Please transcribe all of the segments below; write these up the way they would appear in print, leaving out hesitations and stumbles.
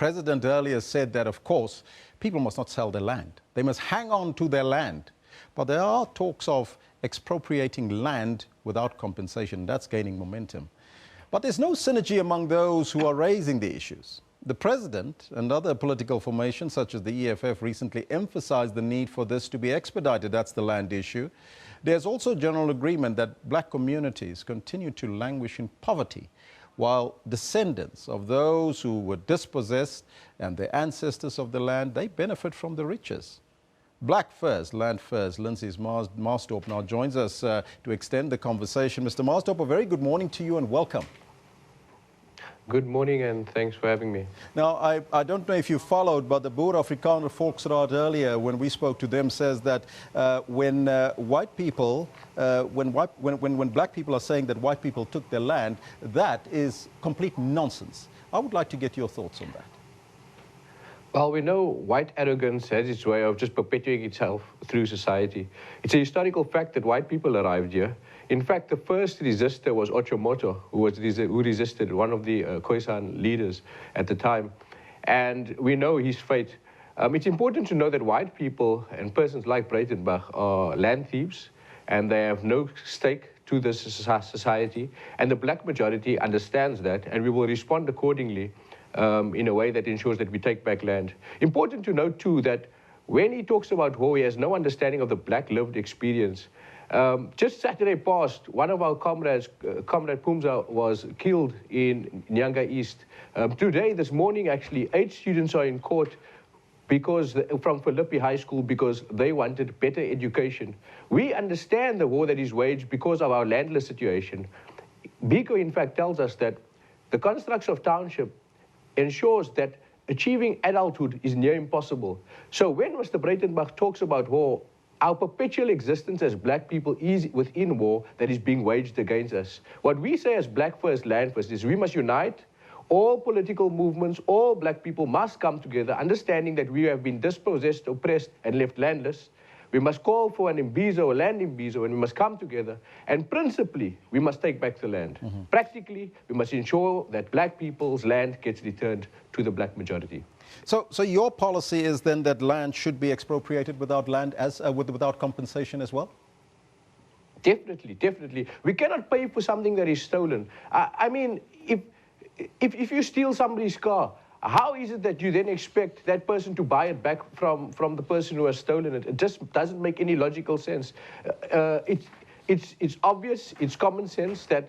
president earlier said that, of course, people must not sell their land. They must hang on to their land. But there are talks of expropriating land without compensation. That's gaining momentum. But there's no synergy among those who are raising the issues. The president and other political formations, such as the EFF, recently emphasized the need for this to be expedited. That's the land issue. There's also general agreement that black communities continue to languish in poverty, while descendants of those who were dispossessed and the ancestors of the land, they benefit from the riches. Black first, land first. Lindsay Marsdorp now joins us to extend the conversation. Mr. Marsdorp, a very good morning to you and welcome. Good morning and thanks for having me. Now, I don't know if you followed, but the Boer Afrikaner Volksraad earlier, when we spoke to them, says that when black people are saying that white people took their land, that is complete nonsense. I would like to get your thoughts on that. Well, we know white arrogance has its way of just perpetuating itself through society. It's a historical fact that white people arrived here. In fact, the first resistor was Ochomoto, who resisted, one of the Khoisan leaders at the time. And we know his fate. It's important to know that white people and persons like Breitenbach are land thieves, and they have no stake to this society. And the black majority understands that, and we will respond accordingly in a way that ensures that we take back land. Important to note, too, that when he talks about war, he has no understanding of the black lived experience. Just Saturday past, one of our comrades, Comrade Pumza, was killed in Nyanga East. Today, this morning, actually, 8 students are in court from Philippi High School because they wanted better education. We understand the war that is waged because of our landless situation. Biko, in fact, tells us that the construction of township ensures that achieving adulthood is near impossible. So when Mr. Breitenbach talks about war, our perpetual existence as black people is within war that is being waged against us. What we say as black first, land first is we must unite. All political movements, all black people must come together, understanding that we have been dispossessed, oppressed, and left landless. We must call for an imbizo, a land imbizo, and we must come together. And principally, we must take back the land. Practically, we must ensure that black people's land gets returned to the black majority. So your policy is then that land should be expropriated without without compensation as well? Definitely, definitely. We cannot pay for something that is stolen. I mean, if you steal somebody's car, how is it that you then expect that person to buy it back from the person who has stolen it? It just doesn't make any logical sense. It's obvious, it's common sense that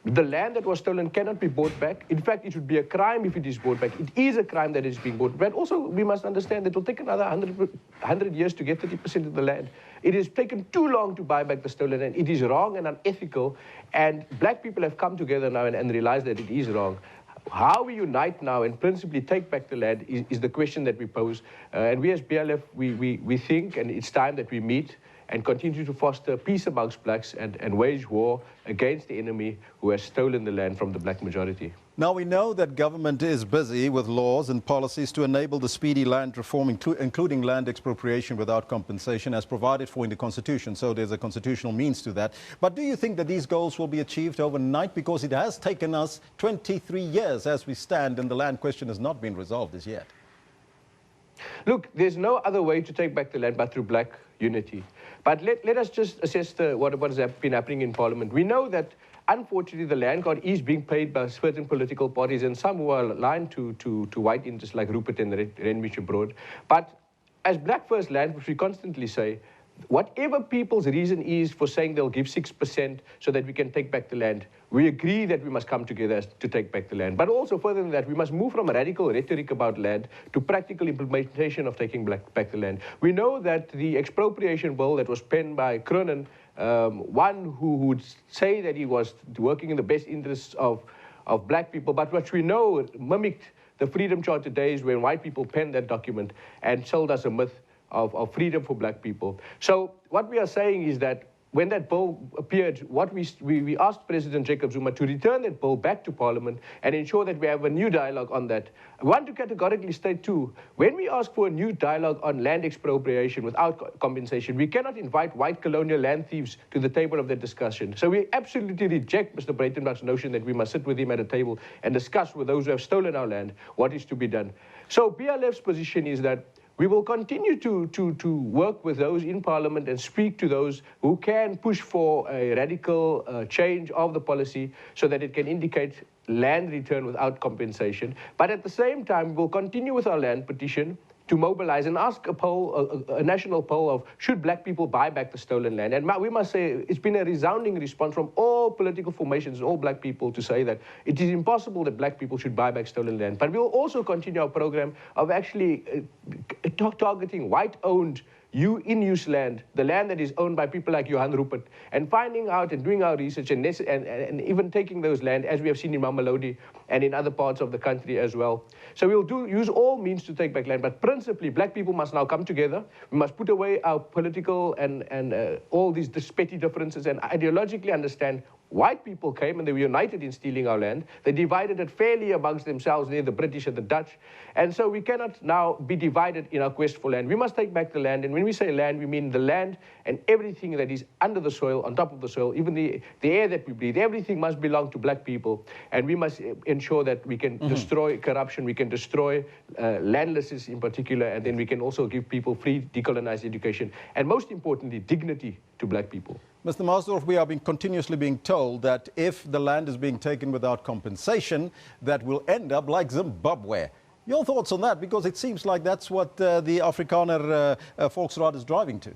the land that was stolen cannot be bought back. In fact, it would be a crime if it is bought back. It is a crime that is being bought back. But also, we must understand that it will take another 100 years to get 30% of the land. It has taken too long to buy back the stolen land. It is wrong and unethical. And black people have come together now and realized that it is wrong. How we unite now and principally take back the land is the question that we pose. And we as BLF, we think, and it's time that we meet and continue to foster peace amongst blacks and wage war against the enemy who has stolen the land from the black majority. Now, we know that government is busy with laws and policies to enable the speedy land reform, including land expropriation without compensation, as provided for in the Constitution. So there's a constitutional means to that. But do you think that these goals will be achieved overnight? Because it has taken us 23 years as we stand, and the land question has not been resolved as yet. Look, there's no other way to take back the land but through black unity. But let us just assess what has been happening in Parliament. We know that, unfortunately, the land court is being paid by certain political parties and some who are aligned to white interests like Rupert and Renwick abroad. But as Black First Land, which we constantly say, whatever people's reason is for saying they'll give 6% so that we can take back the land, we agree that we must come together to take back the land. But also further than that, we must move from a radical rhetoric about land to practical implementation of taking back the land. We know that the expropriation bill that was penned by Cronin, one who would say that he was working in the best interests of black people, but which we know mimicked the Freedom Charter days when white people penned that document and sold us a myth of freedom for black people. So what we are saying is that when that bill appeared, what we asked President Jacob Zuma to return that bill back to Parliament and ensure that we have a new dialogue on that. I want to categorically state too, when we ask for a new dialogue on land expropriation without compensation, we cannot invite white colonial land thieves to the table of that discussion. So we absolutely reject Mr. Breitenbach's notion that we must sit with him at a table and discuss with those who have stolen our land what is to be done. So BLF's position is that we will continue to work with those in Parliament and speak to those who can push for a radical change of the policy so that it can indicate land return without compensation. But at the same time, we'll continue with our land petition to mobilize and ask a poll, a national poll of should black people buy back the stolen land. And we must say it's been a resounding response from all political formations and all black people to say that it is impossible that black people should buy back stolen land. But we'll also continue our program of actually targeting white-owned in-use land, the land that is owned by people like Johan Rupert, and finding out and doing our research and even taking those land, as we have seen in Mamelodi and in other parts of the country as well. So we'll use all means to take back land, but principally, black people must now come together. We must put away our political and all these petty differences and ideologically understand white people came and they were united in stealing our land. They divided it fairly amongst themselves, the British and the Dutch. And so we cannot now be divided in our quest for land. We must take back the land. And when we say land, we mean the land and everything that is under the soil, on top of the soil, even the air that we breathe. Everything must belong to black people. And we must ensure that we can destroy corruption, we can destroy landlessness in particular, and then we can also give people free decolonized education. And most importantly, dignity to black people. Mr. Marsdorf, we are continuously being told that if the land is being taken without compensation, that will end up like Zimbabwe. Your thoughts on that? Because it seems like that's what the Afrikaner Volksraad is driving to.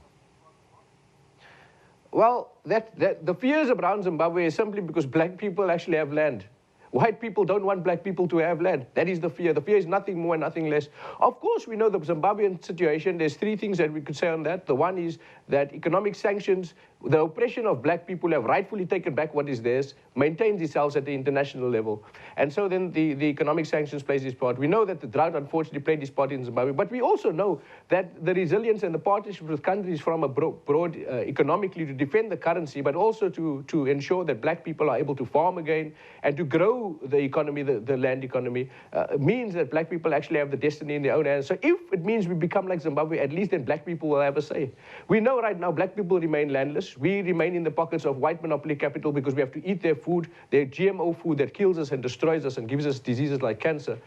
Well, the fears around Zimbabwe is simply because black people actually have land. White people don't want black people to have land. That is the fear. The fear is nothing more and nothing less. Of course, we know the Zimbabwean situation. There's three things that we could say on that. The one is that economic sanctions, the oppression of black people have rightfully taken back what is theirs, maintains itself at the international level. And so then the economic sanctions plays its part. We know that the drought unfortunately played its part in Zimbabwe, but we also know that the resilience and the partnership with countries from abroad economically to defend the currency, but also to ensure that black people are able to farm again and to grow the economy, the land economy, means that black people actually have the destiny in their own hands. So if it means we become like Zimbabwe, at least then black people will have a say. We know right now black people remain landless. We remain in the pockets of white monopoly capital because we have to eat their food, their GMO food that kills us and destroys us and gives us diseases like cancer.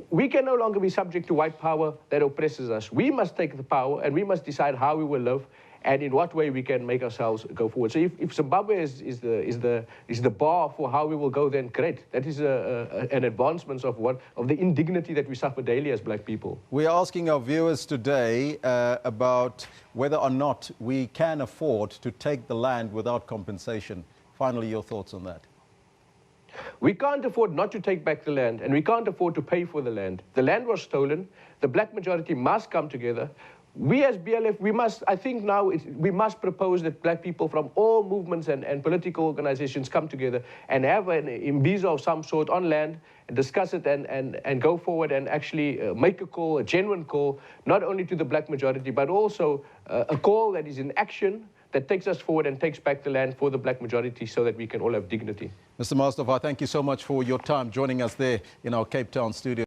We can no longer be subject to white power that oppresses us. We must take the power and we must decide how we will live and in what way we can make ourselves go forward. So if Zimbabwe is the bar for how we will go, then great. That is an advancement of the indignity that we suffer daily as black people. We are asking our viewers today about whether or not we can afford to take the land without compensation. Finally, your thoughts on that. We can't afford not to take back the land, and we can't afford to pay for the land. The land was stolen. The black majority must come together. We as BLF, we must, I think now, we must propose that black people from all movements and political organizations come together and have an imbizo of some sort on land and discuss it and go forward and actually make a call, a genuine call, not only to the black majority, but also a call that is in action, that takes us forward and takes back the land for the black majority so that we can all have dignity. Mr. Marsdorf, I thank you so much for your time joining us there in our Cape Town studio.